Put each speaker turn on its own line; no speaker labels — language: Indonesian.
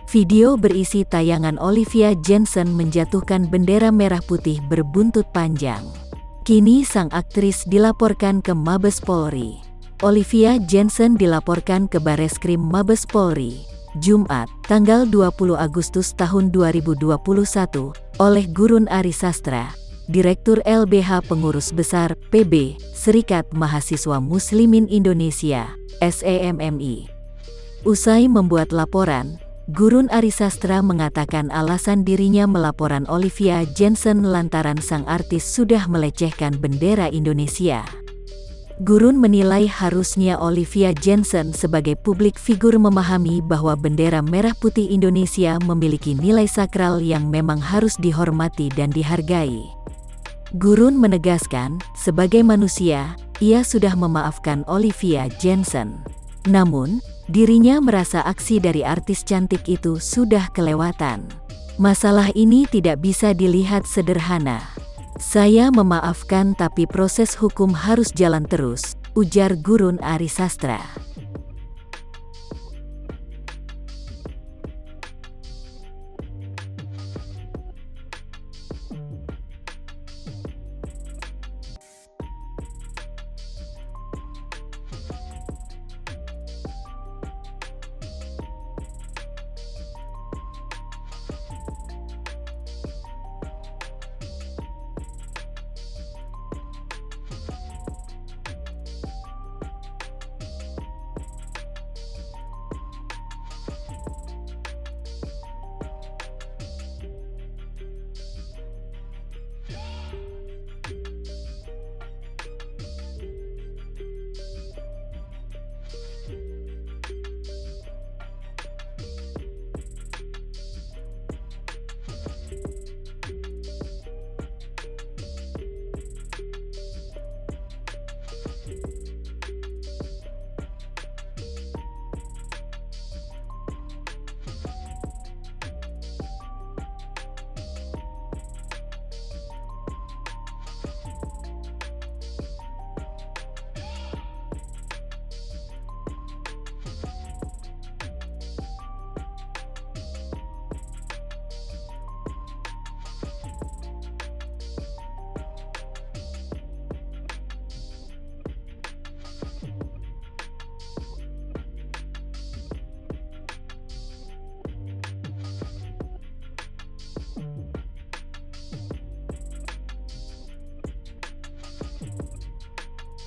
Video berisi tayangan Olivia Jensen menjatuhkan bendera merah putih berbuntut panjang. Kini sang aktris dilaporkan ke Mabes Polri. Olivia Jensen dilaporkan ke Bareskrim Mabes Polri, Jumat, tanggal 20 Agustus tahun 2021, oleh Gurun Arisastra, Direktur LBH Pengurus Besar, PB, Serikat Mahasiswa Muslimin Indonesia, SEMMI. Usai membuat laporan, Gurun Arisastra mengatakan alasan dirinya melaporan Olivia Jensen lantaran sang artis sudah melecehkan bendera Indonesia. Gurun menilai harusnya Olivia Jensen sebagai publik figur memahami bahwa bendera merah putih Indonesia memiliki nilai sakral yang memang harus dihormati dan dihargai. Gurun menegaskan, sebagai manusia, ia sudah memaafkan Olivia Jensen. Namun, dirinya merasa aksi dari artis cantik itu sudah kelewatan. Masalah ini tidak bisa dilihat sederhana. Saya memaafkan tapi proses hukum harus jalan terus, ujar Gurun Arisastra.